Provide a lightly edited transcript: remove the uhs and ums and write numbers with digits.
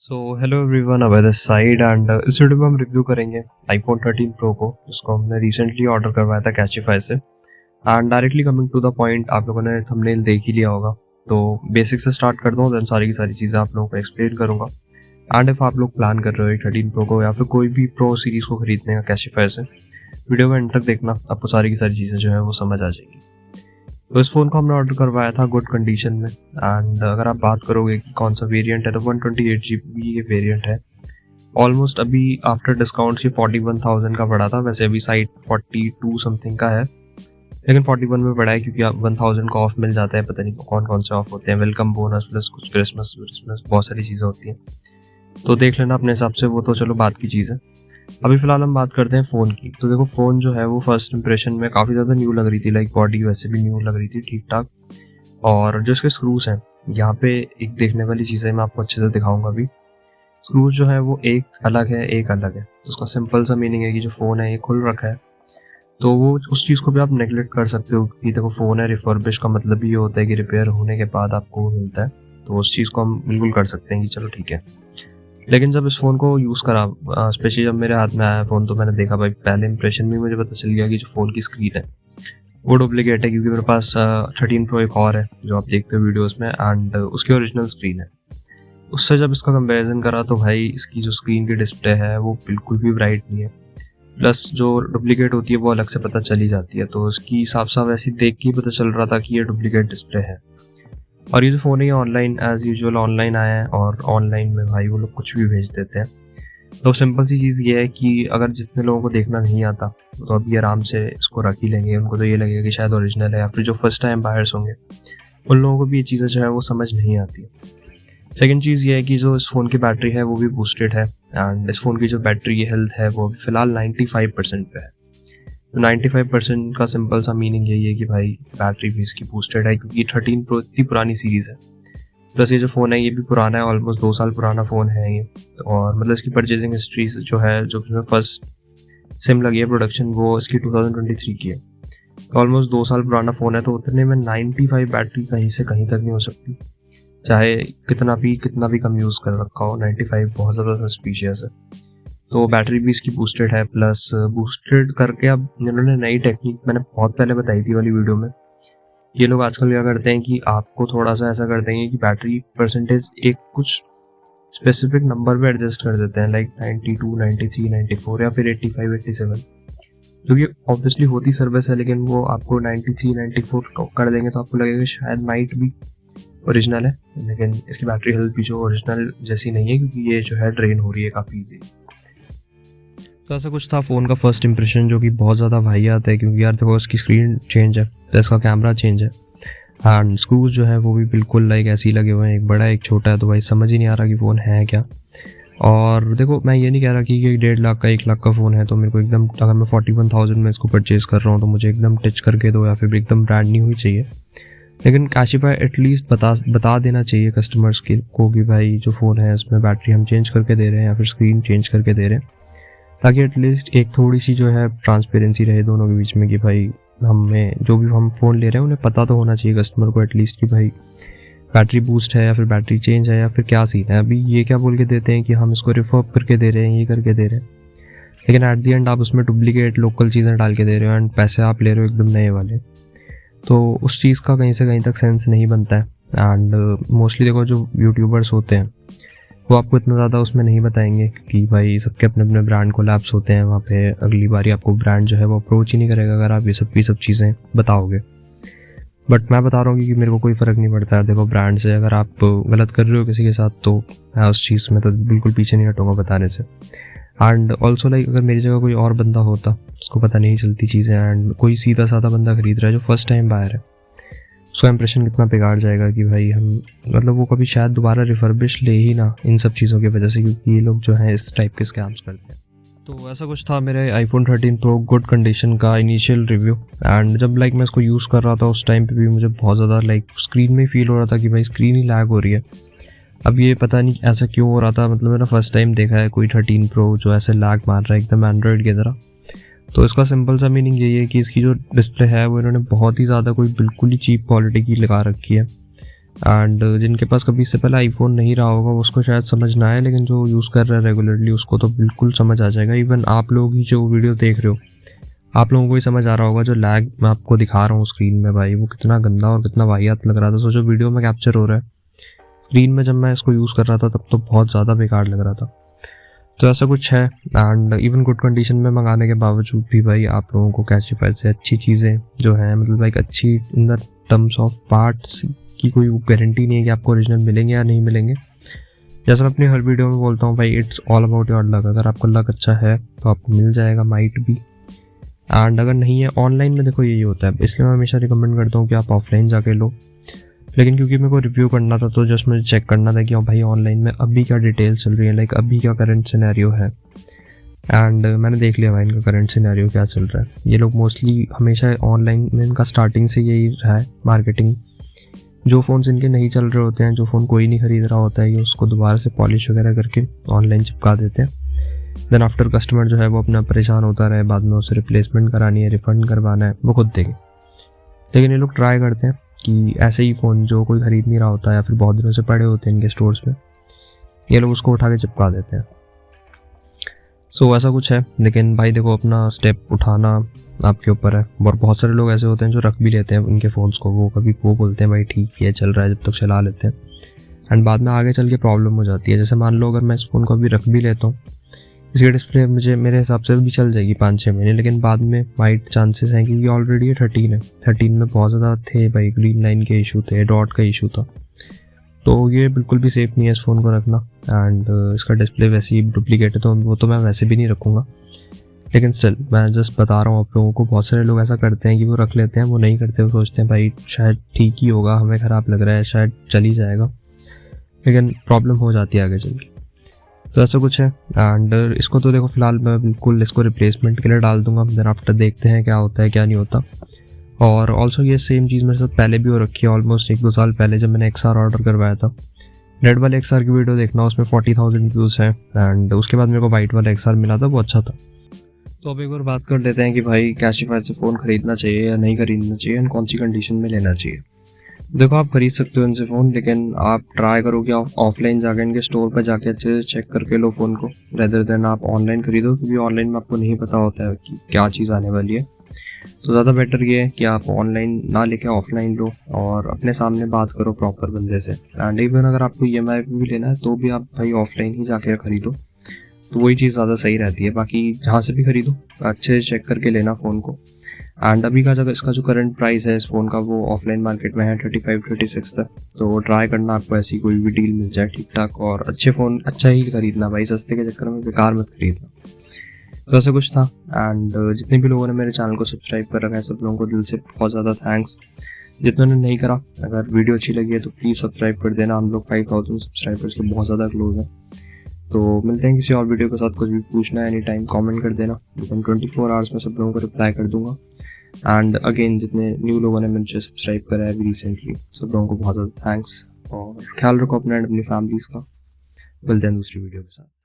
So hello everyone, अवैध side and इस video में हम रिव्यू करेंगे आईफोन 13 प्रो को, जिसको हमने रिसेंटली ऑर्डर करवाया था कैशिफाई से। And directly coming to the point, आप लोगों ने थंबनेल देख ही लिया होगा, तो बेसिक से स्टार्ट करता हूँ, देन सारी की सारी चीज़ें आप लोगों को एक्सप्लेन करूँगा। एंड इफ आप लोग प्लान कर रहे हो 13 प्रो को या फिर कोई भी प्रो सीरीज़ को खरीदने का कैशिफाई से, वीडियो को एंड तक देखना, आपको सारी की सारी चीज़ें जो है वो समझ आ जाएगी। तो इस फ़ोन को हमने ऑर्डर करवाया था गुड कंडीशन में। एंड अगर आप बात करोगे कि कौन सा वेरिएंट है, तो 128GB ये वेरिएंट है। ऑलमोस्ट अभी आफ्टर डिस्काउंट से 41,000 का पड़ा था, वैसे अभी साइट 42 समथिंग का है, लेकिन 41 में पड़ा है क्योंकि आप 1000 का ऑफ मिल जाता है। पता नहीं कौन कौन से ऑफ होते हैं, वेलकम बोनस प्लस कुछ क्रिसमस बहुत सारी चीज़ें होती हैं, तो देख लेना अपने हिसाब से, वो तो चलो बात की चीज़ है। अभी फिलहाल हम बात करते हैं फ़ोन की। तो देखो, फ़ोन जो है वो फर्स्ट इंप्रेशन में काफ़ी ज़्यादा न्यू लग रही थी, लाइक बॉडी वैसे भी न्यू लग रही थी ठीक ठाक। और जो इसके स्क्रूज हैं, यहाँ पे एक देखने वाली चीज़ है, मैं आपको अच्छे से दिखाऊंगा अभी। स्क्रूज जो है वो एक अलग है, एक अलग है। तो उसका सिंपल सा मीनिंग है कि जो फ़ोन है ये खुल रखा है, तो वो उस चीज़ को भी आप नेगलेक्ट कर सकते हो कि देखो फ़ोन है रिफर्बिश का मतलब ये होता है कि रिपेयर होने के बाद आपको वो मिलता है, तो उस चीज़ को हम बिल्कुल कर सकते हैं कि चलो ठीक है। लेकिन जब इस फ़ोन को यूज़ करा, स्पेशली जब मेरे हाथ में आया फ़ोन, तो मैंने देखा भाई, पहले इंप्रेशन में मुझे पता चल गया कि जो फ़ोन की स्क्रीन है वो डुप्लीकेट है, क्योंकि मेरे पास 13 प्रो एक और है जो आप देखते हो वीडियोस में, एंड उसकी ओरिजिनल स्क्रीन है। उससे जब इसका कंपैरिजन करा तो भाई इसकी जो स्क्रीन की डिस्प्ले है वो बिल्कुल भी ब्राइट नहीं है, प्लस जो डुप्लीकेट होती है वो अलग से पता चली जाती है, तो इसकी साफ साफ ऐसी देख के ही पता चल रहा था कि ये डुप्लीकेट डिस्प्ले है। और ये जो फ़ोन है ये ऑनलाइन एज़ यूजुअल ऑनलाइन आया है, और ऑनलाइन में भाई वो लोग कुछ भी भेज देते हैं। तो सिंपल सी चीज़ ये है कि अगर जितने लोगों को देखना नहीं आता तो अभी आराम से इसको रख ही लेंगे। उनको तो ये लगेगा कि शायद ओरिजिनल है, या फिर जो फर्स्ट टाइम बायर्स होंगे उन लोगों को भी ये चीज़ें जो है वो समझ नहीं आती। सेकेंड चीज़ ये है कि जो इस फ़ोन की बैटरी है वो भी बूस्टेड है, एंड इस फ़ोन की जो बैटरी हेल्थ है वो अभी फ़िलहाल 95% पे है। तो 95% का सिंपल सा मीनिंग यही है कि भाई बैटरी भी इसकी बूस्टेड है, क्योंकि 13 प्रो इतनी पुरानी सीरीज़ है। प्लस ये जो फ़ोन है ये भी पुराना है, ऑलमोस्ट 2 साल पुराना फ़ोन है ये। और मतलब इसकी परचेजिंग हिस्ट्री जो है, जो इसमें फर्स्ट सिम लगी है प्रोडक्शन, वो इसकी 2023 की है। तो ऑलमोस्ट 2 साल पुराना फ़ोन है, तो उतने में 95 बैटरी कहीं से कहीं तक नहीं हो सकती, चाहे कितना भी कम यूज़ कर रखा हो। 95 बहुत ज़्यादा सस्पिशियस है। तो बैटरी भी इसकी बूस्टेड है, प्लस बूस्टेड करके अब इन्होंने नई टेक्निक मैंने बहुत पहले बताई थी वाली वीडियो में। ये लोग आजकल क्या करते हैं कि आपको थोड़ा सा ऐसा कर देंगे कि बैटरी परसेंटेज एक कुछ स्पेसिफिक नंबर पे एडजस्ट कर देते हैं, लाइक 92, 93, 94 या फिर 85, 87, जो कि ऑब्वियसली होती सर्विस है, लेकिन वो आपको 93, 94 कर देंगे तो आपको लगेगा शायद माइट भी ओरिजिनल है, लेकिन इसकी बैटरी हेल्थ भी जो ओरिजिनल जैसी नहीं है, क्योंकि ये जो है ड्रेन हो रही है काफ़ी ईजी। तो ऐसा कुछ था फ़ोन का फर्स्ट इंप्रेशन, जो कि बहुत ज़्यादा वाहियात है, क्योंकि यार देखो इसकी स्क्रीन चेंज है, इसका कैमरा चेंज है, एंड स्क्रूज जो है वो भी बिल्कुल लाइक ऐसे ही लगे हुए हैं, एक बड़ा एक छोटा है, तो भाई समझ ही नहीं आ रहा कि फ़ोन है क्या। और देखो, मैं ये नहीं कह रहा कि 1.5 लाख का 1 लाख का फ़ोन है तो मेरे को एकदम, अगर मैं 41,000 में इसको परचेज़ कर रहा हूँ तो मुझे एकदम टच करके दो, या फिर एकदम ब्रांड न्यू ही चाहिए। लेकिन कैशिफाई एटलीस्ट बता देना चाहिए कस्टमर्स को कि भाई जो फ़ोन है इसमें बैटरी हम चेंज करके दे रहे हैं या फिर स्क्रीन चेंज करके दे रहे हैं, ताकि एटलीस्ट एक थोड़ी सी जो है ट्रांसपेरेंसी रहे दोनों के बीच में, कि भाई हमें जो भी हम फ़ोन ले रहे हैं उन्हें पता तो होना चाहिए कस्टमर को एटलीस्ट कि भाई बैटरी बूस्ट है या फिर बैटरी चेंज है या फिर क्या सीन है। अभी ये क्या बोल के देते हैं कि हम इसको रिफर्ब करके दे रहे हैं, ये करके दे रहे हैं, लेकिन एट दी एंड आप उसमें डुप्लीकेट लोकल चीज़ें डाल के दे रहे हो एंड पैसे आप ले रहे हो एकदम नए वाले, तो उस चीज़ का कहीं से कहीं तक सेंस नहीं बनता है। एंड मोस्टली देखो, जो यूट्यूबर्स होते हैं वो आपको इतना ज़्यादा उसमें नहीं बताएंगे, कि भाई सबके अपने अपने ब्रांड कोलैब्स होते हैं, वहाँ पे अगली बारी आपको ब्रांड जो है वो अप्रोच ही नहीं करेगा अगर आप ये सब चीज़ें बताओगे। बट मैं बता रहा हूँ कि मेरे को कोई फ़र्क नहीं पड़ता है। देखो, ब्रांड से अगर आप गलत कर रहे हो किसी के साथ तो मैं उस चीज़ में तो बिल्कुल पीछे नहीं हटूँगा बताने से। एंड ऑल्सो लाइक, अगर मेरी जगह कोई और बंदा होता, उसको पता नहीं चलती चीज़ें, एंड कोई सीधा साधा बंदा खरीद रहा है जो फर्स्ट टाइम बायर है, उसका इंप्रेशन कितना बिगाड़ जाएगा कि भाई हम, मतलब वो कभी शायद दोबारा रिफर्बिश ले ही ना, इन सब चीज़ों की वजह से, क्योंकि ये लोग जो हैं इस टाइप के स्कैम्स करते हैं। तो ऐसा कुछ था मेरे आईफोन 13 प्रो गुड कंडीशन का इनिशियल रिव्यू। एंड जब लाइक मैं इसको यूज़ कर रहा था उस टाइम पे भी मुझे बहुत ज़्यादा लाइक स्क्रीन में फील हो रहा था कि भाई स्क्रीन ही लैग हो रही है। अब ये पता नहीं ऐसा क्यों हो रहा था, मतलब मैंने फर्स्ट टाइम देखा है कोई 13 प्रो जो ऐसे लैग मार रहा है एकदम एंड्रॉयड की तरह। तो इसका सिंपल सा मीनिंग यही है कि इसकी जो डिस्प्ले है वो इन्होंने बहुत ही ज़्यादा कोई बिल्कुल ही चीप क्वालिटी की लगा रखी है, एंड जिनके पास कभी इससे पहले आईफोन नहीं रहा होगा उसको शायद समझ ना आए, लेकिन जो यूज़ कर रहा है रेगुलरली उसको तो बिल्कुल समझ आ जाएगा। इवन आप लोग ही जो वीडियो देख रहे हो, आप लोगों को ही समझ आ रहा होगा। जो लैग मैं आपको दिखा रहा हूँ स्क्रीन में भाई, वो कितना गंदा और कितना वाहियात लग रहा था। सोचो वीडियो में कैप्चर हो रहा है, स्क्रीन में जब मैं इसको यूज़ कर रहा था तब तो बहुत ज़्यादा बेकार लग रहा था। तो ऐसा कुछ है। एंड इवन गुड कंडीशन में मंगाने के बावजूद भी भाई आप लोगों को कैशिफाई से अच्छी चीज़ें जो हैं, मतलब लाइक अच्छी in the terms of parts की कोई गारंटी नहीं है कि आपको ओरिजिनल मिलेंगे या नहीं मिलेंगे। जैसा मैं अपनी हर वीडियो में बोलता हूँ भाई, it's all about your luck. अगर आपका लक अच्छा है तो आपको मिल जाएगा, माइट भी। एंड अगर नहीं है, ऑनलाइन में देखो यही होता है, इसलिए मैं हमेशा रिकमेंड करता हूँ कि आप ऑफलाइन जाके लो। लेकिन क्योंकि मेरे को रिव्यू करना था तो जस्ट मुझे चेक करना था कि भाई ऑनलाइन में अभी क्या डिटेल्स चल रही है, लाइक अभी क्या करंट सिनेरियो है। एंड मैंने देख लिया भाई इनका करंट सिनेरियो क्या चल रहा है। ये लोग मोस्टली हमेशा ऑनलाइन में, इनका स्टार्टिंग से यही रहा है मार्केटिंग। जो फ़ोन्स इनके नहीं चल रहे होते हैं, जो फ़ोन कोई नहीं खरीद रहा होता है, ये उसको दोबारा से पॉलिश वगैरह करके ऑनलाइन चिपका देते हैं। देन आफ्टर कस्टमर जो है वो अपना परेशान होता रहे, बाद में उसे रिप्लेसमेंट करानी है, रिफ़ंड करवाना है, वो खुद देखे। लेकिन ये लोग ट्राई करते हैं कि ऐसे ही फ़ोन जो कोई ख़रीद नहीं रहा होता या फिर बहुत दिनों से पड़े होते हैं इनके स्टोर्स में, ये लोग उसको उठा के चिपका देते हैं। सो ऐसा कुछ है। लेकिन भाई देखो, अपना स्टेप उठाना आपके ऊपर है। और बहुत सारे लोग ऐसे होते हैं जो रख भी लेते हैं उनके फ़ोन्स को, वो कभी वो बोलते हैं भाई ठीक है चल रहा है, जब तक चला लेते हैं। एंड बाद में आगे चल के प्रॉब्लम हो जाती है। जैसे मान लो अगर मैं इस फ़ोन को अभी रख भी लेता हूँ, इसकी डिस्प्ले मुझे मेरे हिसाब से भी चल जाएगी 5-6 महीने, लेकिन बाद में वाइट चांसेस हैं क्योंकि ऑलरेडी ये 13 है। 13 में बहुत ज़्यादा थे भाई, ग्रीन लाइन के इशू थे, डॉट का इशू था। तो ये बिल्कुल भी सेफ़ नहीं है इस फ़ोन को रखना। एंड इसका डिस्प्ले वैसे ही डुप्लीकेट है, तो वो तो मैं वैसे भी नहीं रखूँगा। लेकिन स्टिल मैं जस्ट बता रहा हूँ आप लोगों को। बहुत सारे लोग ऐसा करते हैं कि वो रख लेते हैं, वो नहीं करते, वो सोचते हैं भाई शायद ठीक ही होगा, हमें ख़राब लग रहा है, शायद चल ही जाएगा, लेकिन प्रॉब्लम हो जाती है आगे चल के। तो ऐसा कुछ है। एंड इसको तो देखो फिलहाल मैं बिल्कुल इसको रिप्लेसमेंट के लिए डाल दूंगा। देन आफ्टर देखते हैं क्या होता है क्या नहीं होता। और ऑल्सो ये सेम चीज़ मेरे साथ पहले भी हो रखी है, ऑलमोस्ट 1-2 साल पहले जब मैंने XR ऑर्डर करवाया था। रेड वाले XR की वीडियो देखना, उसमें 40,000 व्यूज़ हैं। एंड उसके बाद मेरे को वाइट वाला XR मिला था, वो अच्छा था। तो अब एक बार बात कर लेते हैं कि भाई कैशिफाई से फ़ोन खरीदना चाहिए या नहीं खरीदना चाहिए, एंड कौन सी कंडीशन में लेना चाहिए। देखो आप खरीद सकते हो इनसे फ़ोन, लेकिन आप ट्राई करो कि आप ऑफलाइन जाकर इनके स्टोर पर जाके अच्छे से चेक करके लो फ़ोन को, रेदर देन आप ऑनलाइन खरीदो, क्योंकि ऑनलाइन में आपको नहीं पता होता है कि क्या चीज़ आने वाली है। तो ज़्यादा बेटर ये है कि आप ऑनलाइन ना लेके ऑफलाइन लो और अपने सामने बात करो प्रॉपर बंदे से। एंड इवन अगर आपको EMI पे भी लेना है तो भी आप भाई ऑफलाइन ही जाके खरीदो, तो वही चीज़ ज़्यादा सही रहती है। बाकी जहाँ से भी खरीदो अच्छे से चेक करके लेना फ़ोन को। एंड अभी का जगह इसका जो करंट प्राइस है इस फ़ोन का, वो ऑफलाइन मार्केट में है 35-36 तक। तो ट्राई करना आपको ऐसी कोई भी डील मिल जाए ठीक ठाक, और अच्छे फ़ोन अच्छा ही खरीदना भाई, सस्ते के चक्कर में बेकार मत खरीदना। तो ऐसा कुछ था। एंड जितने भी लोगों ने मेरे चैनल को सब्सक्राइब कर रखा है, सब लोगों को दिल से बहुत ज़्यादा थैंक्स। जितनों ने नहीं करा, अगर वीडियो अच्छी लगी है तो प्लीज़ सब्सक्राइब कर देना। हम लोग 5000 सब्सक्राइबर्स के बहुत ज़्यादा क्लोज हैं। तो मिलते हैं किसी और वीडियो के साथ। कुछ भी पूछना है एनी टाइम कॉमेंट कर देना, विदिन 24 आवर्स में सब लोगों को रिप्लाई कर दूंगा। एंड अगेन जितने न्यू लोगों ने मुझे सब्सक्राइब करा है अभी रिसेंटली, सब लोगों को बहुत ज़्यादा थैंक्स। और ख्याल रखो अपना एंड अपनी फैमिलीज़ का। मिलते हैं दूसरी वीडियो के साथ।